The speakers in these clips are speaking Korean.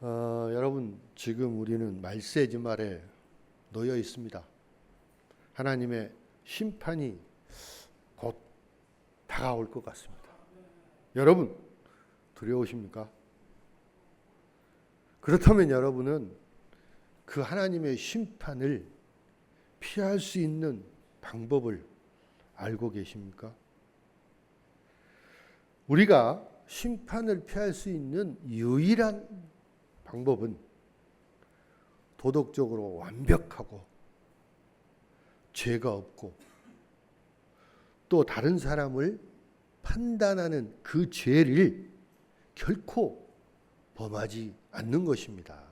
여러분, 지금 우리는 말세지 말에 놓여 있습니다. 하나님의 심판이 곧 다가올 것 같습니다. 여러분, 두려우십니까? 그렇다면 여러분은 그 하나님의 심판을 피할 수 있는 방법을 알고 계십니까? 우리가 심판을 피할 수 있는 유일한 방법은 도덕적으로 완벽하고 죄가 없고 또 다른 사람을 판단하는 그 죄를 결코 범하지 않는 것입니다.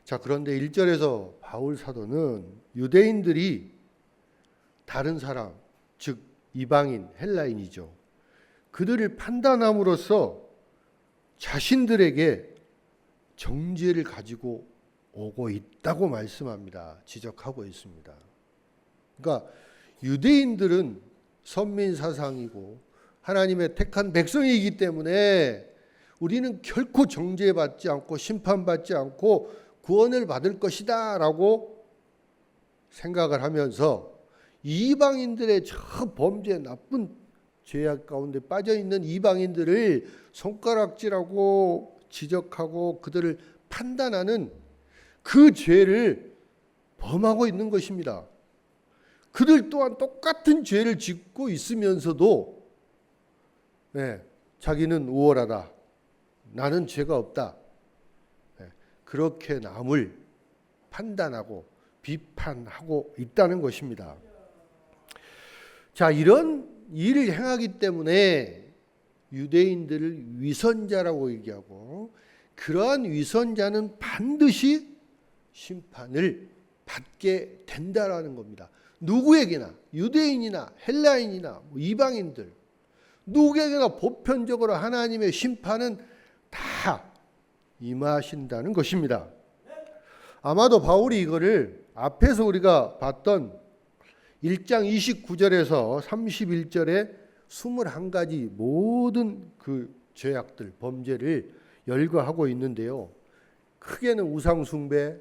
자, 그런데 1절에서 바울 사도는 유대인들이 다른 사람, 즉 이방인, 헬라인이죠. 그들을 판단함으로써 자신들에게 정죄를 가지고 오고 있다고 말씀합니다. 지적하고 있습니다. 그러니까 유대인들은 선민 사상이고 하나님의 택한 백성이기 때문에 우리는 결코 정죄받지 않고 심판받지 않고 구원을 받을 것이다 라고 생각을 하면서 이방인들의 저 범죄 나쁜 죄악 가운데 빠져있는 이방인들을 손가락질하고 지적하고 그들을 판단하는 그 죄를 범하고 있는 것입니다. 그들 또한 똑같은 죄를 짓고 있으면서도 자기는 우월하다, 나는 죄가 없다, 그렇게 남을 판단하고 비판하고 있다는 것입니다. 자, 이런 일을 행하기 때문에 유대인들을 위선자라고 얘기하고 그러한 위선자는 반드시 심판을 받게 된다라는 겁니다. 누구에게나, 유대인이나 헬라인이나 이방인들 누구에게나 보편적으로 하나님의 심판은 다 임하신다는 것입니다. 아마도 바울이 이거를 앞에서 우리가 봤던 1장 29절에서 31절에 21가지 모든 그 죄악들, 범죄를 열거하고 있는데요. 크게는 우상 숭배,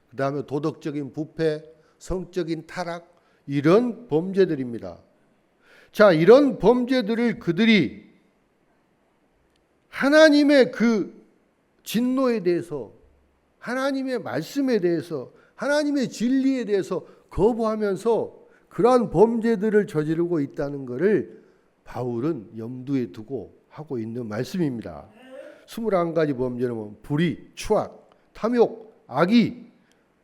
그 다음에 도덕적인 부패, 성적인 타락, 이런 범죄들입니다. 자, 이런 범죄들을 그들이 하나님의 그 진노에 대해서, 하나님의 말씀에 대해서, 하나님의 진리에 대해서 거부하면서 그러한 범죄들을 저지르고 있다는 것을 바울은 염두에 두고 하고 있는 말씀입니다. 21가지 범죄는 뭐 불의, 추악, 탐욕, 악의,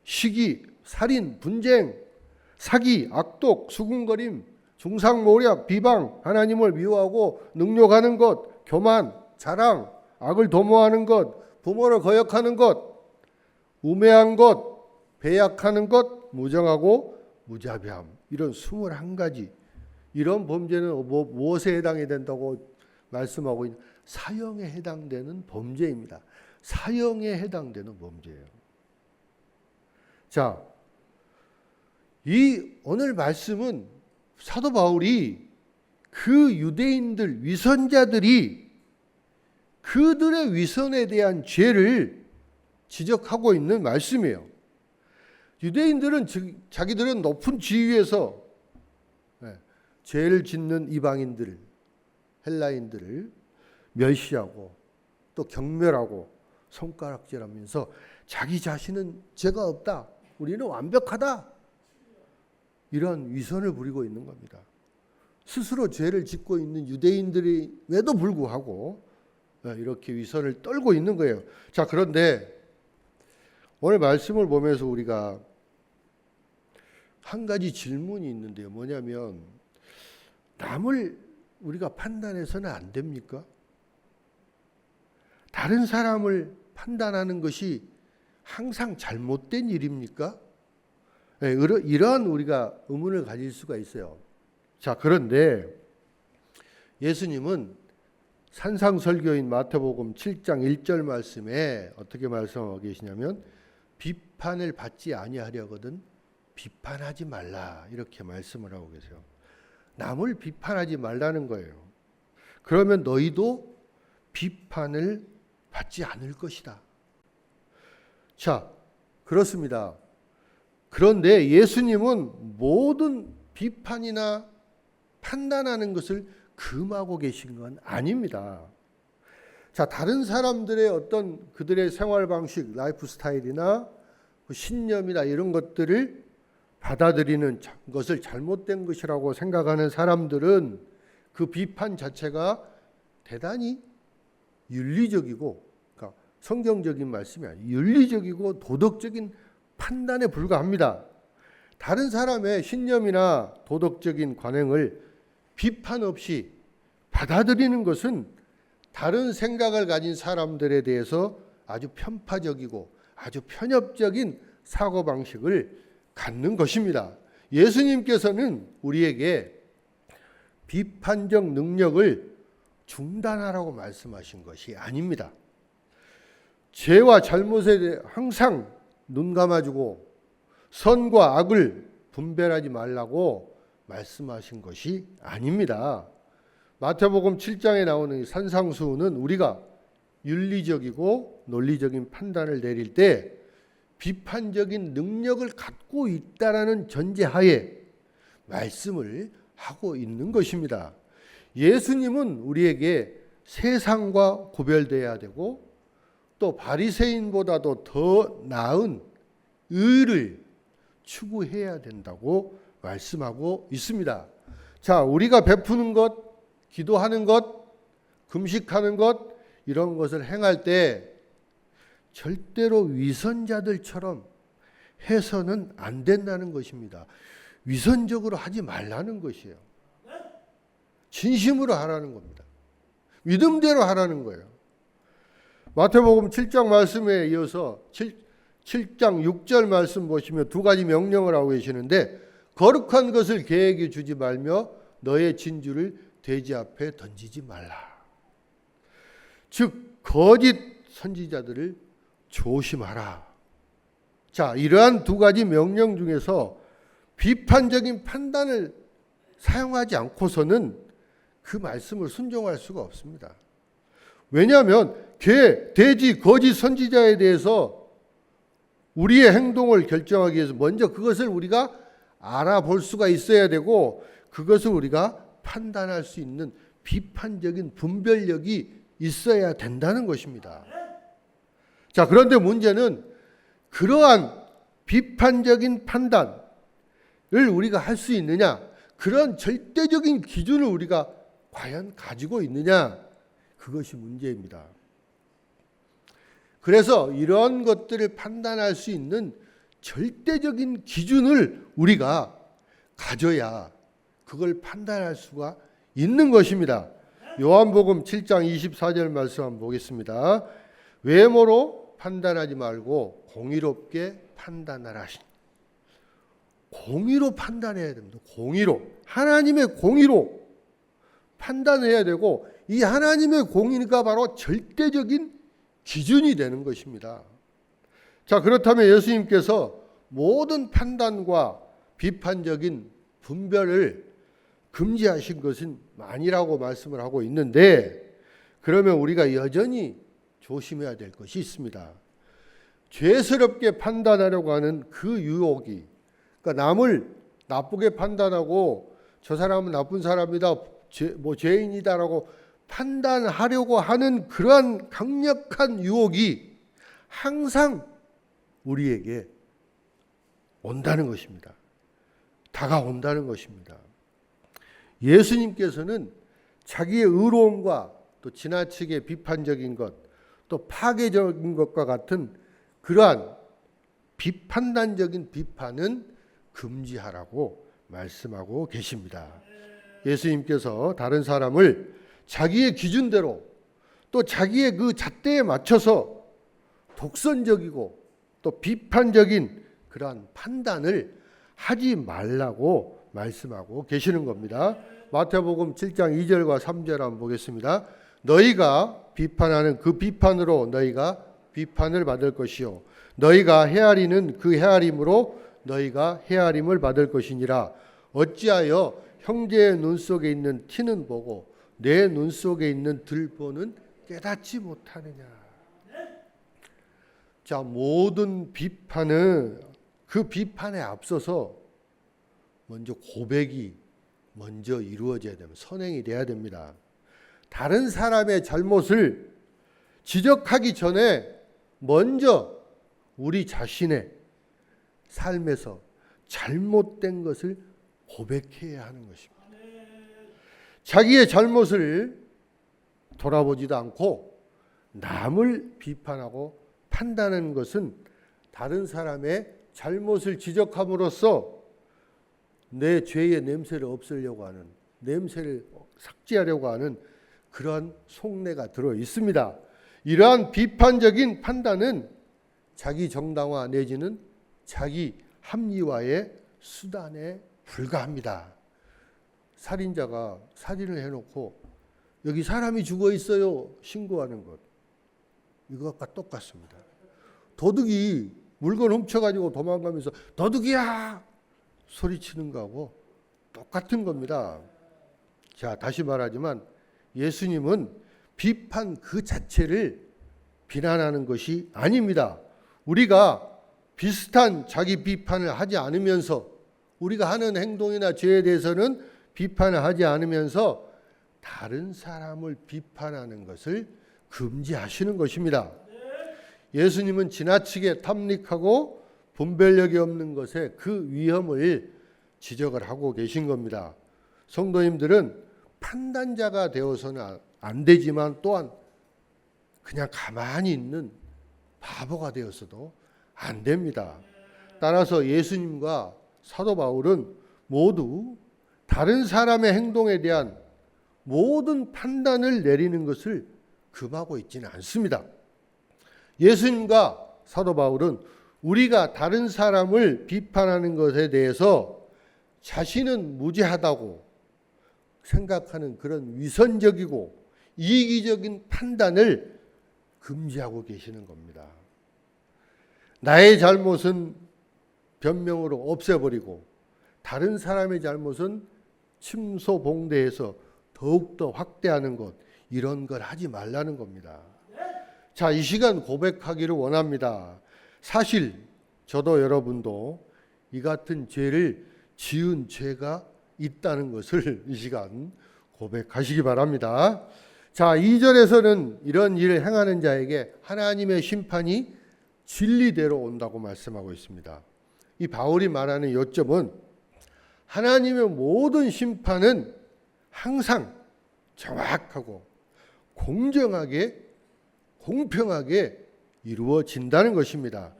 시기, 살인, 분쟁, 사기, 악독, 수군거림, 중상모략, 비방, 하나님을 미워하고 능욕하는 것, 교만, 자랑, 악을 도모하는 것, 부모를 거역하는 것, 우매한 것, 배약하는 것, 무정하고 무자비함, 이런 21가지 이런 범죄는 무엇에 해당이 된다고 말씀하고 있는 사형에 해당되는 범죄입니다. 사형에 해당되는 범죄예요. 자, 이 오늘 말씀은 사도 바울이 그 유대인들, 위선자들이 그들의 위선에 대한 죄를 지적하고 있는 말씀이에요. 유대인들은 자기들은 높은 지위에서 죄를 짓는 이방인들을, 헬라인들을 멸시하고 또 경멸하고 손가락질하면서 자기 자신은 죄가 없다, 우리는 완벽하다, 이런 위선을 부리고 있는 겁니다. 스스로 죄를 짓고 있는 유대인들임에도 불구하고 이렇게 위선을 떨고 있는 거예요. 자, 그런데 오늘 말씀을 보면서 우리가 한 가지 질문이 있는데요. 뭐냐면 남을 우리가 판단해서는 안 됩니까? 다른 사람을 판단하는 것이 항상 잘못된 일입니까? 이러한 우리가 의문을 가질 수가 있어요. 자, 그런데 예수님은 산상설교인 마태복음 7장 1절 말씀에 어떻게 말씀하고 계시냐면 비판을 받지 아니하려거든 비판하지 말라, 이렇게 말씀을 하고 계세요. 남을 비판하지 말라는 거예요. 그러면 너희도 비판을 받지 않을 것이다. 자, 그렇습니다. 그런데 예수님은 모든 비판이나 판단하는 것을 금하고 계신 건 아닙니다. 자, 다른 사람들의 어떤 그들의 생활 방식, 라이프 스타일이나 신념이나 이런 것들을 받아들이는 것을 잘못된 것이라고 생각하는 사람들은 그 비판 자체가 대단히 윤리적이고, 그러니까 성경적인 말씀이 아니에요. 윤리적이고 도덕적인 판단에 불과합니다. 다른 사람의 신념이나 도덕적인 관행을 비판 없이 받아들이는 것은 다른 생각을 가진 사람들에 대해서 아주 편파적이고 아주 편협적인 사고방식을 갖는 것입니다. 예수님께서는 우리에게 비판적 능력을 중단하라고 말씀하신 것이 아닙니다. 죄와 잘못에 대해 항상 눈 감아주고 선과 악을 분별하지 말라고 말씀하신 것이 아닙니다. 마태복음 7장에 나오는 산상수훈은 우리가 윤리적이고 논리적인 판단을 내릴 때 비판적인 능력을 갖고 있다라는 전제하에 말씀을 하고 있는 것입니다. 예수님은 우리에게 세상과 구별되어야 되고 또 바리새인보다도 더 나은 의를 추구해야 된다고 말씀하고 있습니다. 자, 우리가 베푸는 것, 기도하는 것, 금식하는 것, 이런 것을 행할 때 절대로 위선자들처럼 해서는 안 된다는 것입니다. 위선적으로 하지 말라는 것이에요. 진심으로 하라는 겁니다. 믿음대로 하라는 거예요. 마태복음 7장 말씀에 이어서 7장 6절 말씀 보시면 두 가지 명령을 하고 계시는데, 거룩한 것을 계획에 주지 말며 너의 진주를 돼지 앞에 던지지 말라. 즉 거짓 선지자들을 조심하라. 자, 이러한 두 가지 명령 중에서 비판적인 판단을 사용하지 않고서는 그 말씀을 순종할 수가 없습니다. 왜냐하면 돼지, 거짓 선지자에 대해서 우리의 행동을 결정하기 위해서 먼저 그것을 우리가 알아볼 수가 있어야 되고, 그것을 우리가 판단할 수 있는 비판적인 분별력이 있어야 된다는 것입니다. 자, 그런데 문제는 그러한 비판적인 판단을 우리가 할 수 있느냐, 그런 절대적인 기준을 우리가 과연 가지고 있느냐, 그것이 문제입니다. 그래서 이런 것들을 판단할 수 있는 절대적인 기준을 우리가 가져야 그걸 판단할 수가 있는 것입니다. 요한복음 7장 24절 말씀 한번 보겠습니다. 외모로 판단하지 말고 공의롭게 판단하라. 공의로 판단해야 됩니다. 공의로, 하나님의 공의로 판단해야 되고, 이 하나님의 공의가 바로 절대적인 기준이 되는 것입니다. 자, 그렇다면 예수님께서 모든 판단과 비판적인 분별을 금지하신 것은 아니라고 말씀을 하고 있는데, 그러면 우리가 여전히 조심해야 될 것이 있습니다. 죄스럽게 판단하려고 하는 그 유혹이, 그러니까 남을 나쁘게 판단하고 저 사람은 나쁜 사람이다, 죄인이다라고 판단하려고 하는 그러한 강력한 유혹이 항상 우리에게 온다는 것입니다. 다가온다는 것입니다. 예수님께서는 자기의 의로움과 또 지나치게 비판적인 것, 또 파괴적인 것과 같은 그러한 비판단적인 비판은 금지하라고 말씀하고 계십니다. 예수님께서 다른 사람을 자기의 기준대로 또 자기의 그 잣대에 맞춰서 독선적이고 또 비판적인 그러한 판단을 하지 말라고 말씀하고 계시는 겁니다. 마태복음 7장 2절과 3절 한번 보겠습니다. 너희가 비판하는 그 비판으로 너희가 비판을 받을 것이요 너희가 헤아리는 그 헤아림으로 너희가 헤아림을 받을 것이니라. 어찌하여 형제의 눈 속에 있는 티는 보고 내 눈 속에 있는 들보는 깨닫지 못하느냐. 자, 모든 비판은 그 비판에 앞서서 먼저 고백이 먼저 이루어져야 됩니다. 선행이 돼야 됩니다. 다른 사람의 잘못을 지적하기 전에 먼저 우리 자신의 삶에서 잘못된 것을 고백해야 하는 것입니다. 자기의 잘못을 돌아보지도 않고 남을 비판하고 판단하는 것은 다른 사람의 잘못을 지적함으로써 내 죄의 냄새를 없애려고 하는, 냄새를 삭제하려고 하는 그러한 속내가 들어 있습니다. 이러한 비판적인 판단은 자기 정당화 내지는 자기 합리화의 수단에 불과합니다. 살인자가 살인을 해놓고 여기 사람이 죽어 있어요 신고하는 것, 이것과 똑같습니다. 도둑이 물건 훔쳐가지고 도망가면서 도둑이야 소리치는 거하고 똑같은 겁니다. 자, 다시 말하지만 예수님은 비판 그 자체를 비난하는 것이 아닙니다. 우리가 비슷한 자기 비판을 하지 않으면서, 우리가 하는 행동이나 죄에 대해서는 비판을 하지 않으면서 다른 사람을 비판하는 것을 금지하시는 것입니다. 예수님은 지나치게 탐닉하고 분별력이 없는 것에 그 위험을 지적을 하고 계신 겁니다. 성도님들은 판단자가 되어서는 안 되지만 또한 그냥 가만히 있는 바보가 되어서도 안 됩니다. 따라서 예수님과 사도 바울은 모두 다른 사람의 행동에 대한 모든 판단을 내리는 것을 금하고 있지는 않습니다. 예수님과 사도 바울은 우리가 다른 사람을 비판하는 것에 대해서 자신은 무죄하다고 생각하는 그런 위선적이고 이기적인 판단을 금지하고 계시는 겁니다. 나의 잘못은 변명으로 없애버리고 다른 사람의 잘못은 침소봉대해서 더욱더 확대하는 것, 이런 걸 하지 말라는 겁니다. 자, 이 시간 고백하기를 원합니다. 사실 저도 여러분도 이 같은 죄를 지은 죄가 있다는 것을 이 시간 고백하시기 바랍니다. 자, 2절에서는 이런 일을 행하는 자에게 하나님의 심판이 진리대로 온다고 말씀하고 있습니다. 이 바울이 말하는 요점은 하나님의 모든 심판은 항상 정확하고 공정하게 공평하게 이루어진다는 것입니다.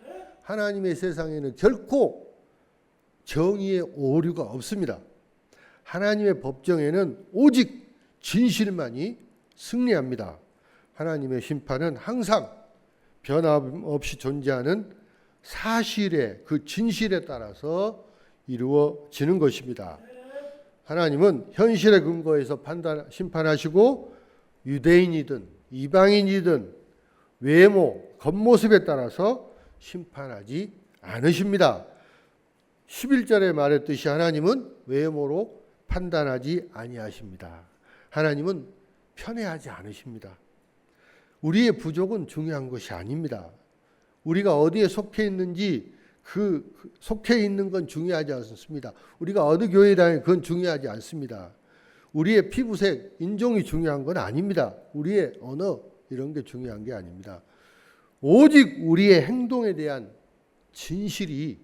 하나님의 세상에는 결코 정의의 오류가 없습니다. 하나님의 법정에는 오직 진실만이 승리합니다. 하나님의 심판은 항상 변함없이 존재하는 사실의 그 진실에 따라서 이루어지는 것입니다. 하나님은 현실에 근거해서 심판하시고 유대인이든 이방인이든 외모, 겉모습에 따라서 심판하지 않으십니다. 11절에 말했듯이 하나님은 외모로 판단하지 아니하십니다. 하나님은 편애하지 않으십니다. 우리의 부족은 중요한 것이 아닙니다. 우리가 어디에 속해 있는지 그 속해 있는 건 중요하지 않습니다. 우리가 어느 교회에 다니는 그건 중요하지 않습니다. 우리의 피부색, 인종이 중요한 건 아닙니다. 우리의 언어 이런 게 중요한 게 아닙니다. 오직 우리의 행동에 대한 진실이,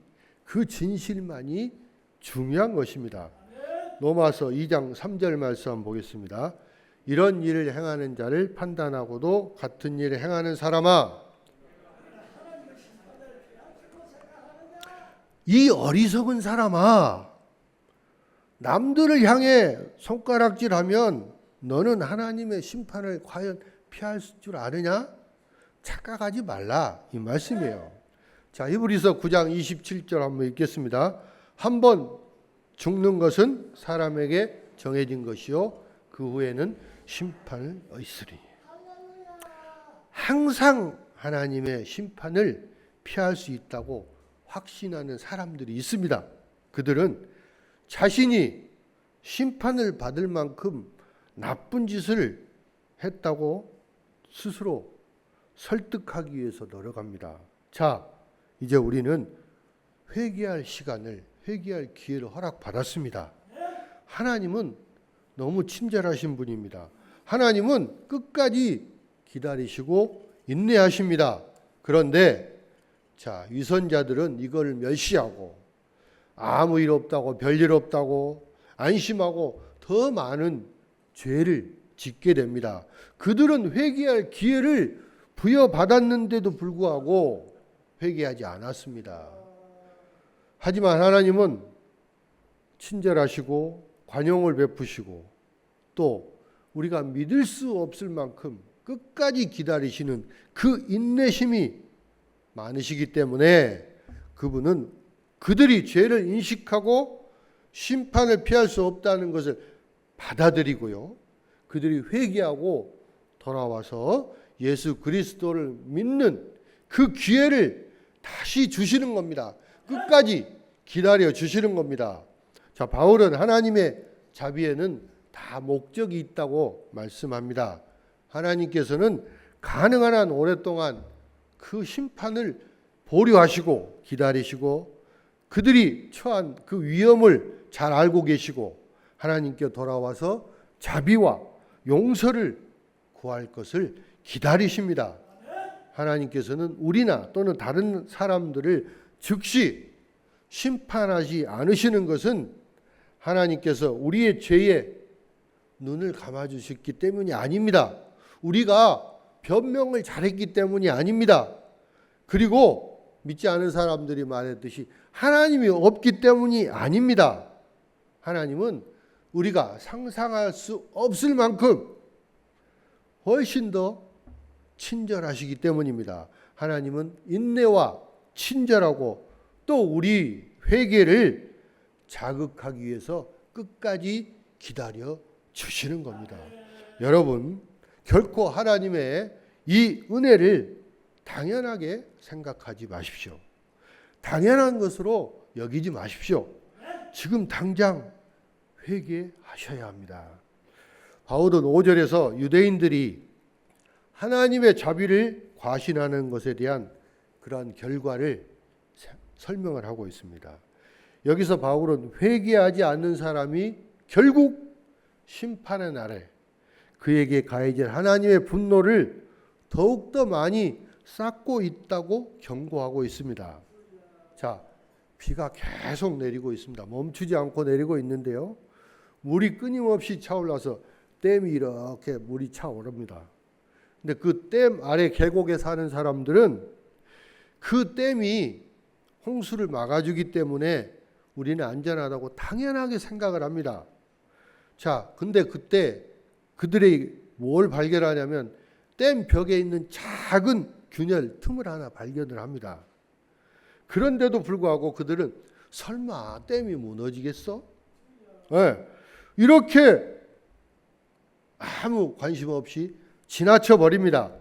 그 진실만이 중요한 것입니다. 로마서 2장 3절 말씀 한번 보겠습니다. 이런 일을 행하는 자를 판단하고도 같은 일을 행하는 사람아, 이 어리석은 사람아, 남들을 향해 손가락질하면 너는 하나님의 심판을 과연 피할 줄 아느냐? 착각하지 말라, 이 말씀이에요. 자, 히브리서 9장 27절 한번 읽겠습니다. 한번 죽는 것은 사람에게 정해진 것이요 그 후에는 심판을 있으리. 항상 하나님의 심판을 피할 수 있다고 확신하는 사람들이 있습니다. 그들은 자신이 심판을 받을 만큼 나쁜 짓을 했다고 스스로 설득하기 위해서 노력합니다. 자, 이제 우리는 회개할 시간을, 회개할 기회를 허락받았습니다. 하나님은 너무 친절하신 분입니다. 하나님은 끝까지 기다리시고 인내하십니다. 그런데 자, 위선자들은 이걸 멸시하고 아무 일 없다고, 별일 없다고 안심하고 더 많은 죄를 짓게 됩니다. 그들은 회개할 기회를 부여받았는데도 불구하고 회개하지 않았습니다. 하지만 하나님은 친절하시고 관용을 베푸시고 또 우리가 믿을 수 없을 만큼 끝까지 기다리시는 그 인내심이 많으시기 때문에 그분은 그들이 죄를 인식하고 심판을 피할 수 없다는 것을 받아들이고요. 그들이 회개하고 돌아와서 예수 그리스도를 믿는 그 기회를 다시 주시는 겁니다. 끝까지 기다려 주시는 겁니다. 자, 바울은 하나님의 자비에는 다 목적이 있다고 말씀합니다. 하나님께서는 가능한 한 오랫동안 그 심판을 보류하시고 기다리시고 그들이 처한 그 위험을 잘 알고 계시고 하나님께 돌아와서 자비와 용서를 구할 것을 기다리십니다. 하나님께서는 우리나 또는 다른 사람들을 즉시 심판하지 않으시는 것은 하나님께서 우리의 죄에 눈을 감아주셨기 때문이 아닙니다. 우리가 변명을 잘했기 때문이 아닙니다. 그리고 믿지 않은 사람들이 말했듯이 하나님이 없기 때문이 아닙니다. 하나님은 우리가 상상할 수 없을 만큼 훨씬 더 친절하시기 때문입니다. 하나님은 인내와 친절하고 또 우리 회개를 자극하기 위해서 끝까지 기다려 주시는 겁니다. 여러분, 결코 하나님의 이 은혜를 당연하게 생각하지 마십시오. 당연한 것으로 여기지 마십시오. 지금 당장 회개하셔야 합니다. 바울은 5절에서 유대인들이 하나님의 자비를 과신하는 것에 대한 그러한 결과를 설명을 하고 있습니다. 여기서 바울은 회개하지 않는 사람이 결국 심판의 날에 그에게 가해질 하나님의 분노를 더욱더 많이 쌓고 있다고 경고하고 있습니다. 자, 비가 계속 내리고 있습니다. 멈추지 않고 내리고 있는데요. 물이 끊임없이 차올라서 댐이 이렇게 물이 차오릅니다. 근데 그 댐 아래 계곡에 사는 사람들은 그 댐이 홍수를 막아주기 때문에 우리는 안전하다고 당연하게 생각을 합니다. 자, 근데 그때 그들이 뭘 발견하냐면 댐 벽에 있는 작은 균열 틈을 하나 발견을 합니다. 그런데도 불구하고 그들은 설마 댐이 무너지겠어? 네. 이렇게 아무 관심 없이 지나쳐 버립니다.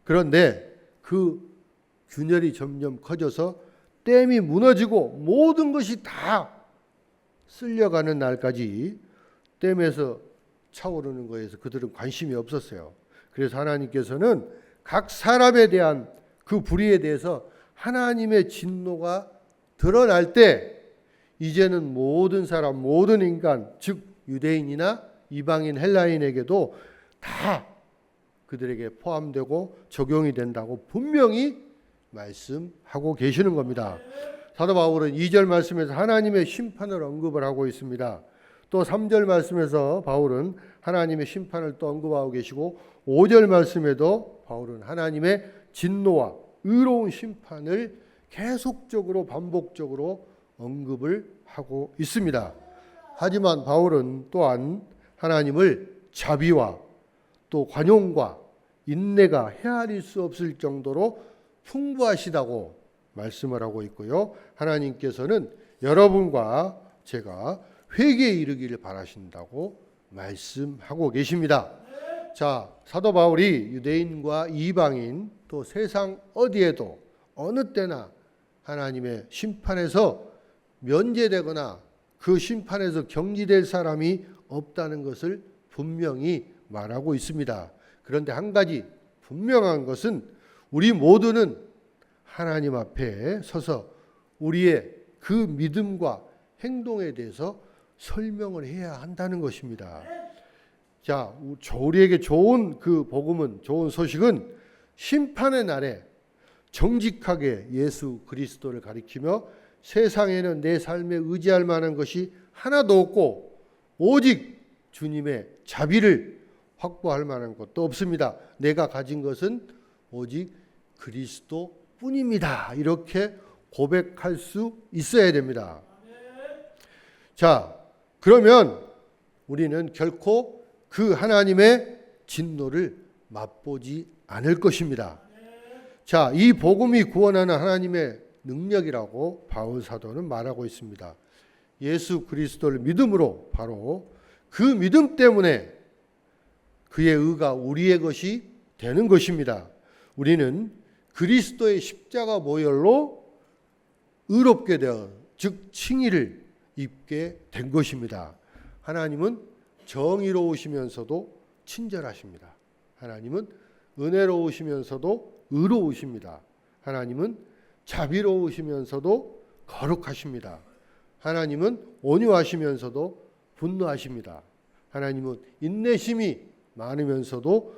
그런데 그 균열이 점점 커져서 댐이 무너지고 모든 것이 다 쓸려가는 날까지 댐에서 차오르는 것에서 그들은 관심이 없었어요. 그래서 하나님께서는 각 사람에 대한 그 불의에 대해서 하나님의 진노가 드러날 때 이제는 모든 사람, 모든 인간, 즉 유대인이나 이방인 헬라인에게도 다 그들에게 포함되고 적용이 된다고 분명히 말씀하고 계시는 겁니다. 사도 바울은 2절 말씀에서 하나님의 심판을 언급을 하고 있습니다. 또 3절 말씀에서 바울은 하나님의 심판을 또 언급하고 계시고 5절 말씀에도 바울은 하나님의 진노와 의로운 심판을 계속적으로 반복적으로 언급을 하고 있습니다. 하지만 바울은 또한 하나님을 자비와 또 관용과 인내가 헤아릴 수 없을 정도로 풍부하시다고 말씀을 하고 있고요. 하나님께서는 여러분과 제가 회개에 이르기를 바라신다고 말씀하고 계십니다. 자, 사도 바울이 유대인과 이방인 또 세상 어디에도 어느 때나 하나님의 심판에서 면제되거나 그 심판에서 경지될 사람이 없다는 것을 분명히 말하고 있습니다. 그런데 한 가지 분명한 것은 우리 모두는 하나님 앞에 서서 우리의 그 믿음과 행동에 대해서 설명을 해야 한다는 것입니다. 자, 우리에게 좋은 그 복음은, 좋은 소식은 심판의 날에 정직하게 예수 그리스도를 가리키며 세상에는 내 삶에 의지할 만한 것이 하나도 없고 오직 주님의 자비를 확보할 만한 것도 없습니다. 내가 가진 것은 오직 그리스도뿐입니다. 이렇게 고백할 수 있어야 됩니다. 자, 그러면 우리는 결코 그 하나님의 진노를 맛보지 않을 것입니다. 자, 이 복음이 구원하는 하나님의 능력이라고 바울 사도는 말하고 있습니다. 예수 그리스도를 믿음으로 바로 그 믿음 때문에 그의 의가 우리의 것이 되는 것입니다. 우리는 그리스도의 십자가 모혈로 의롭게 되어 즉 칭의를 입게 된 것입니다. 하나님은 정의로우시면서도 친절하십니다. 하나님은 은혜로우시면서도 의로우십니다. 하나님은 자비로우시면서도 거룩하십니다. 하나님은 온유하시면서도 분노하십니다. 하나님은 인내심이 많으면서도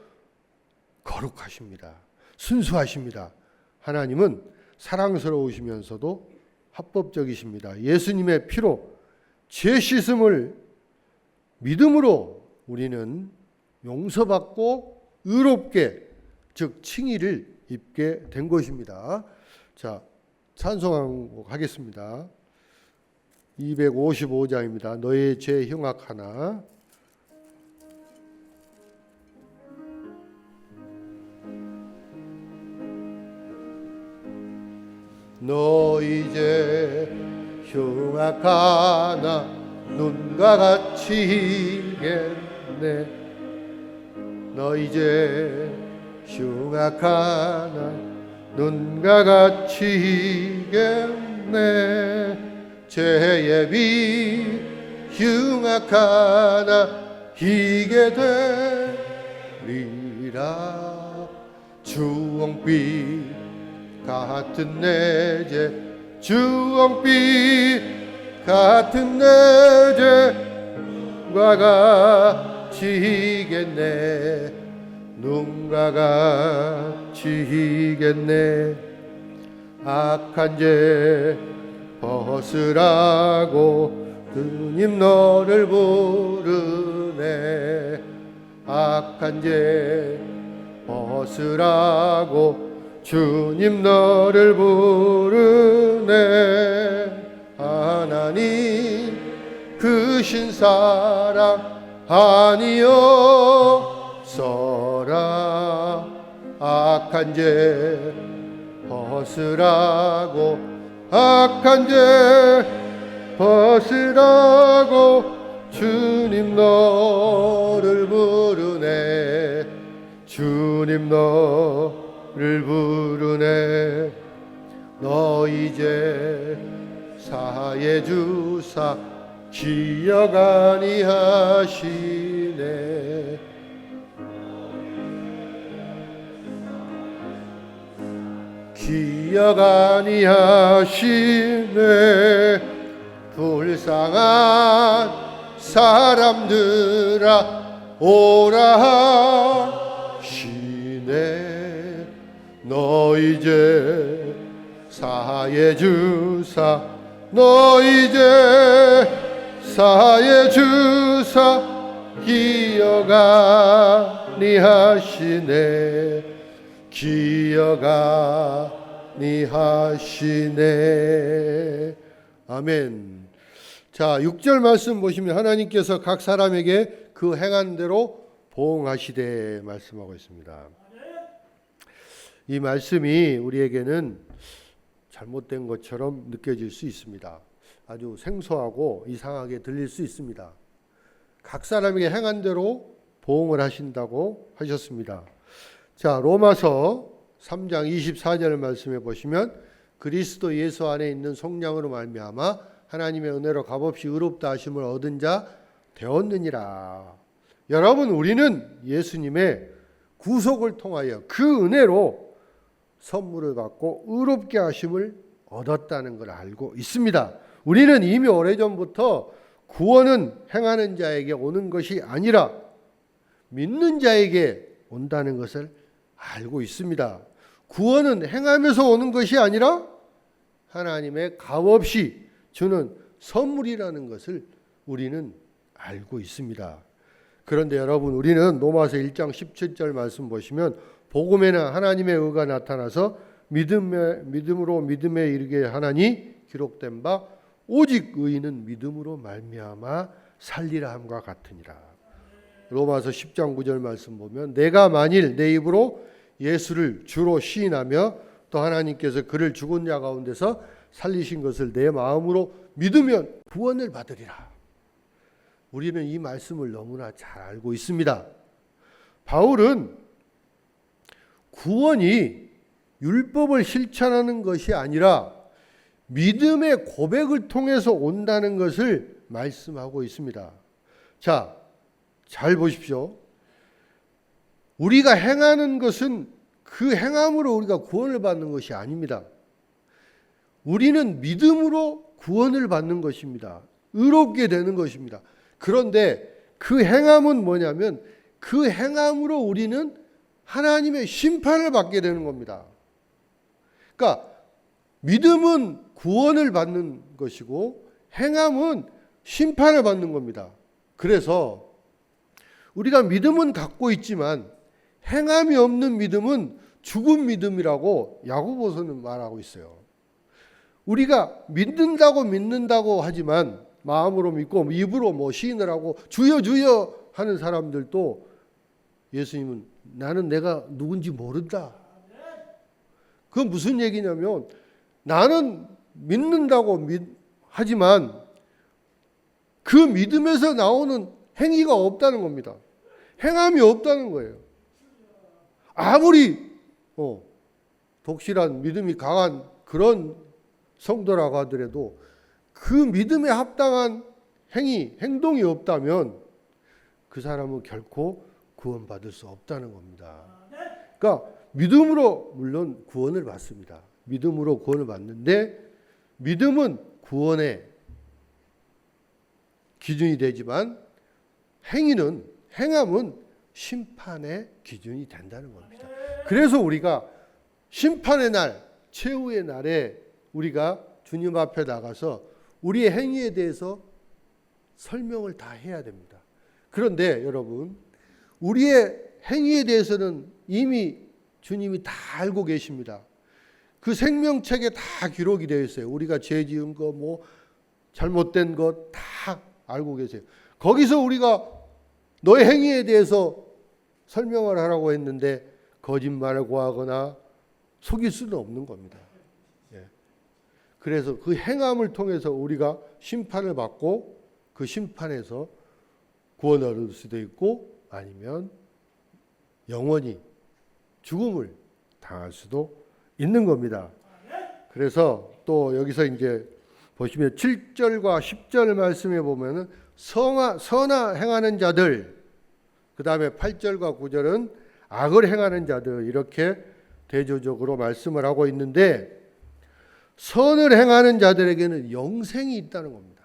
거룩하십니다. 순수하십니다. 하나님은 사랑스러우시면서도 합법적이십니다. 예수님의 피로 죄 씻음을 믿음으로 우리는 용서받고 의롭게 즉 칭의를 입게 된 것입니다. 자, 찬송하겠습니다. 255장입니다. 너의 죄 흉악하나. 너희 죄 흉악하나 눈과 같이 희겠네. 너희 죄 흉악하나 눈과 같이 희겠네. 죄의 비 흉악하나 희게 되리라. 주홍빛 같은 내 죄 주홍빛 같은 내 죄과 같이 희겠네. 눈과 같이 희겠네. 악한 죄 벗으라고 주님 너를 부르네. 악한 죄 벗으라고 주님 너를 부르네. 하나님 크신 사랑 아니었어라. 악한 죄 벗으라고 악한 죄 벗으라고 주님 너를 부르네. 주님 너를 부르네. 너희 죄 사해 주사 기억 아니하시네. 기억 아니하시네. 불쌍한 사람들아 오라 하시네. 너희 죄 사해 주사 너희 죄 사해 주사 기억 아니하시네. 기억 아니하시네. 아멘. 자, 6절 말씀 보시면 하나님께서 각 사람에게 그 행한 대로 보응하시되 말씀하고 있습니다. 이 말씀이 우리에게는 잘못된 것처럼 느껴질 수 있습니다. 아주 생소하고 이상하게 들릴 수 있습니다. 각 사람에게 행한 대로 보응을 하신다고 하셨습니다. 자, 로마서 3장 24절 말씀해 보시면 그리스도 예수 안에 있는 속량으로 말미암아 하나님의 은혜로 값없이 의롭다 하심을 얻은 자 되었느니라. 여러분, 우리는 예수님의 구속을 통하여 그 은혜로 선물을 받고 의롭게 하심을 얻었다는 걸 알고 있습니다. 우리는 이미 오래전부터 구원은 행하는 자에게 오는 것이 아니라 믿는 자에게 온다는 것을 알고 있습니다. 구원은 행하면서 오는 것이 아니라 하나님의 값없이 주는 선물이라는 것을 우리는 알고 있습니다. 그런데 여러분, 우리는 로마서 1장 17절 말씀 보시면 복음에는 하나님의 의가 나타나서 믿음으로 믿음에 이르게 하나니 기록된 바 오직 의인은 믿음으로 말미암아 살리라 함과 같으니라. 로마서 10장 9절 말씀 보면 내가 만일 내 입으로 예수를 주로 시인하며 또 하나님께서 그를 죽은 자 가운데서 살리신 것을 내 마음으로 믿으면 구원을 받으리라. 우리는 이 말씀을 너무나 잘 알고 있습니다. 바울은 구원이 율법을 실천하는 것이 아니라 믿음의 고백을 통해서 온다는 것을 말씀하고 있습니다. 자, 잘 보십시오. 우리가 행하는 것은 그 행함으로 우리가 구원을 받는 것이 아닙니다. 우리는 믿음으로 구원을 받는 것입니다. 의롭게 되는 것입니다. 그런데 그 행함은 뭐냐면 그 행함으로 우리는 하나님의 심판을 받게 되는 겁니다. 그러니까 믿음은 구원을 받는 것이고 행함은 심판을 받는 겁니다. 그래서 우리가 믿음은 갖고 있지만 행함이 없는 믿음은 죽은 믿음이라고 야고보서는 말하고 있어요. 우리가 믿는다고 하지만 마음으로 믿고 입으로 시인을 하고 주여 주여 하는 사람들도 예수님은 나는 내가 누군지 모른다. 그건 무슨 얘기냐면 나는 믿는다고 하지만 그 믿음에서 나오는 행위가 없다는 겁니다. 행함이 없다는 거예요. 아무리 독실한 믿음이 강한 그런 성도라고 하더라도 그 믿음에 합당한 행동이 없다면 그 사람은 결코 구원받을 수 없다는 겁니다. 그러니까 믿음으로 물론 구원을 받습니다. 믿음으로 구원을 받는데 믿음은 구원의 기준이 되지만 행함은 심판의 기준이 된다는 겁니다. 그래서 우리가 심판의 날, 최후의 날에 우리가 주님 앞에 나가서 우리의 행위에 대해서 설명을 다 해야 됩니다. 그런데 여러분, 우리의 행위에 대해서는 이미 주님이 다 알고 계십니다. 그 생명책에 다 기록이 되어 있어요. 우리가 죄 지은 거, 잘못된 것 다 알고 계세요. 거기서 우리가 너의 행위에 대해서 설명을 하라고 했는데 거짓말을 고하거나 속일 수는 없는 겁니다. 그래서 그 행함을 통해서 우리가 심판을 받고 그 심판에서 구원을 얻을 수도 있고 아니면 영원히 죽음을 당할 수도 있는 겁니다. 그래서 또 여기서 이제 보시면 7절과 10절 말씀에 보면은 선하 행하는 자들, 그 다음에 8절과 9절은 악을 행하는 자들, 이렇게 대조적으로 말씀을 하고 있는데 선을 행하는 자들에게는 영생이 있다는 겁니다.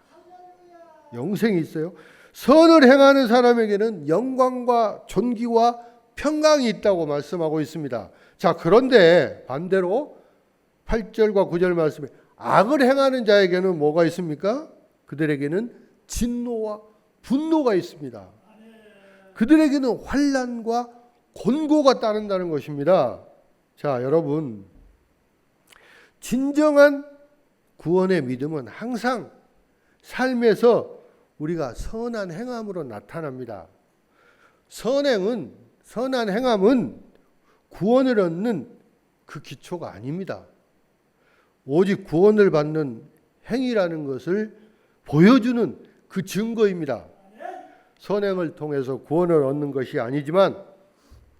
영생이 있어요. 선을 행하는 사람에게는 영광과 존귀와 평강이 있다고 말씀하고 있습니다. 자, 그런데 반대로 8절과 9절 말씀에 악을 행하는 자에게는 뭐가 있습니까? 그들에게는 진노와 분노가 있습니다. 그들에게는 환난과 곤고가 따른다는 것입니다. 자, 여러분, 진정한 구원의 믿음은 항상 삶에서 우리가 선한 행함으로 나타납니다. 선한 행함은 구원을 얻는 그 기초가 아닙니다. 오직 구원을 받는 행위라는 것을 보여주는 그 증거입니다. 선행을 통해서 구원을 얻는 것이 아니지만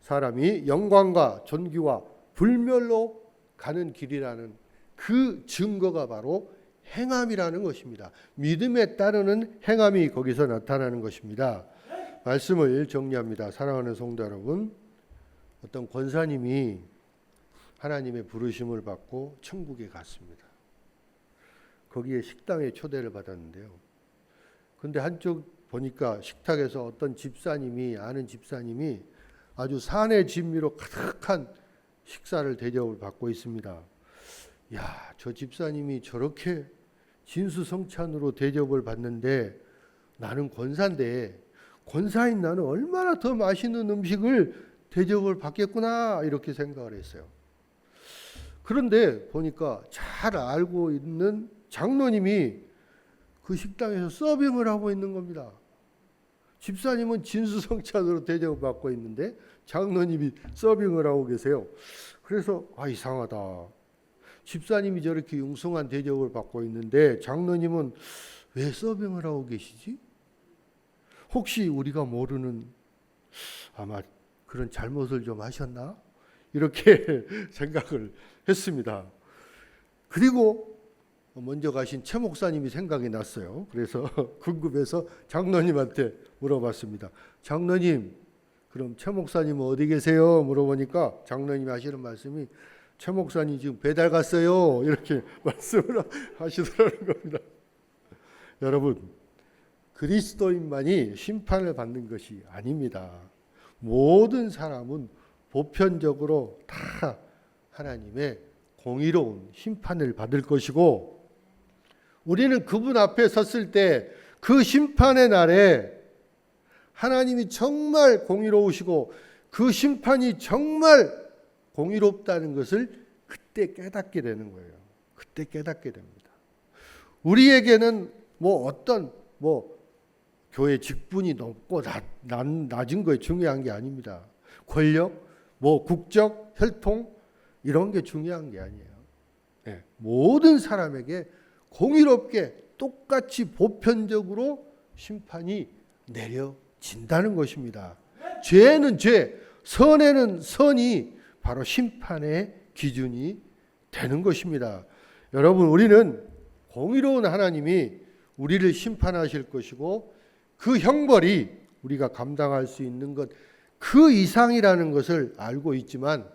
사람이 영광과 존귀와 불멸로 가는 길이라는 그 증거가 바로 행함이라는 것입니다. 믿음에 따르는 행함이 거기서 나타나는 것입니다. 말씀을 정리합니다. 사랑하는 성도 여러분, 어떤 권사님이 하나님의 부르심을 받고 천국에 갔습니다. 거기에 식당에 초대를 받았는데요. 근데 한쪽 보니까 식탁에서 어떤 집사님이, 아는 집사님이 아주 산의 진미로 가득한 식사를 대접을 받고 있습니다. 야, 저 집사님이 저렇게 진수성찬으로 대접을 받는데 나는 권사인데, 권사인 나는 얼마나 더 맛있는 음식을 대접을 받겠구나 이렇게 생각을 했어요. 그런데 보니까 잘 알고 있는 장로님이 그 식당에서 서빙을 하고 있는 겁니다. 집사님은 진수성찬으로 대접을 받고 있는데 장로님이 서빙을 하고 계세요. 그래서 이상하다. 집사님이 저렇게 융숭한 대접을 받고 있는데 장로님은 왜 서빙을 하고 계시지? 혹시 우리가 모르는 아마 그런 잘못을 좀 하셨나? 이렇게 생각을 했습니다. 그리고 먼저 가신 최 목사님이 생각이 났어요. 그래서 궁금해서 장로님한테 물어봤습니다. 장로님, 그럼 최 목사님은 어디 계세요? 물어보니까 장로님이 하시는 말씀이 최 목사님 지금 배달 갔어요. 이렇게 말씀을 하시더라는 겁니다. 여러분, 그리스도인만이 심판을 받는 것이 아닙니다. 모든 사람은 보편적으로 다 하나님의 공의로운 심판을 받을 것이고, 우리는 그분 앞에 섰을 때 그 심판의 날에 하나님이 정말 공의로우시고 그 심판이 정말 공의롭다는 것을 그때 깨닫게 되는 거예요. 그때 깨닫게 됩니다. 우리에게는 어떤 교회 직분이 높고 낮은 거에 중요한 게 아닙니다. 권력, 국적, 혈통 이런 게 중요한 게 아니에요. 네, 모든 사람에게 공의롭게 똑같이 보편적으로 심판이 내려진다는 것입니다. 죄는 죄, 선에는 선이 바로 심판의 기준이 되는 것입니다. 여러분, 우리는 공의로운 하나님이 우리를 심판하실 것이고 그 형벌이 우리가 감당할 수 있는 것 그 이상이라는 것을 알고 있지만,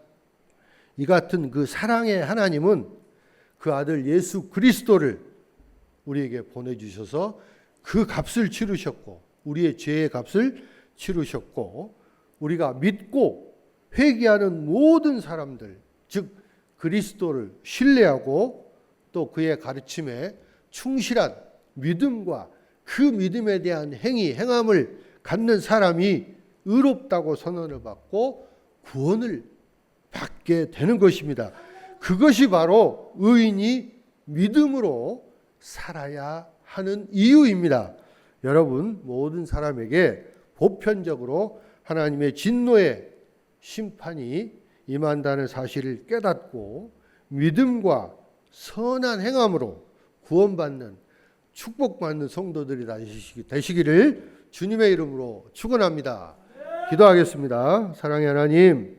이 같은 그 사랑의 하나님은 그 아들 예수 그리스도를 우리에게 보내주셔서 그 값을 치르셨고, 우리의 죄의 값을 치르셨고, 우리가 믿고 회개하는 모든 사람들, 즉 그리스도를 신뢰하고 또 그의 가르침에 충실한 믿음과 그 믿음에 대한 행함을 갖는 사람이 의롭다고 선언을 받고 구원을 받게 되는 것입니다. 그것이 바로 의인이 믿음으로 살아야 하는 이유입니다. 여러분, 모든 사람에게 보편적으로 하나님의 진노의 심판이 임한다는 사실을 깨닫고 믿음과 선한 행함으로 구원받는, 축복받는 성도들이 되시기를 주님의 이름으로 축원합니다. 기도하겠습니다. 사랑의 하나님,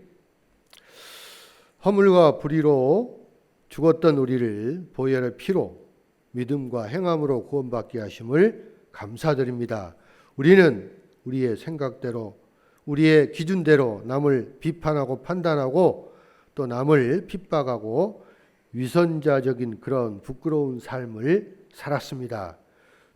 허물과 불의로 죽었던 우리를 보혈의 피로 믿음과 행함으로 구원받게 하심을 감사드립니다. 우리는 우리의 생각대로, 우리의 기준대로 남을 비판하고 판단하고 또 남을 핍박하고 위선자적인 그런 부끄러운 삶을 살았습니다.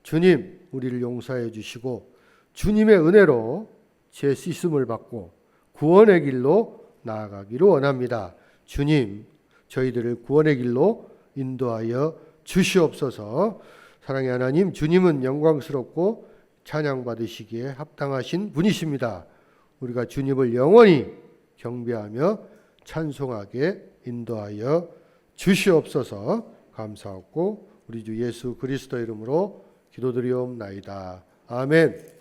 주님, 우리를 용서해 주시고 주님의 은혜로 죄 씻음을 받고 구원의 길로 나아가기를 원합니다. 주님, 저희들을 구원의 길로 인도하여 주시옵소서. 사랑의 하나님, 주님은 영광스럽고 찬양받으시기에 합당하신 분이십니다. 우리가 주님을 영원히 경배하며 찬송하게 인도하여 주시옵소서. 감사하고 우리 주 예수 그리스도 이름으로 기도드리옵나이다. 아멘.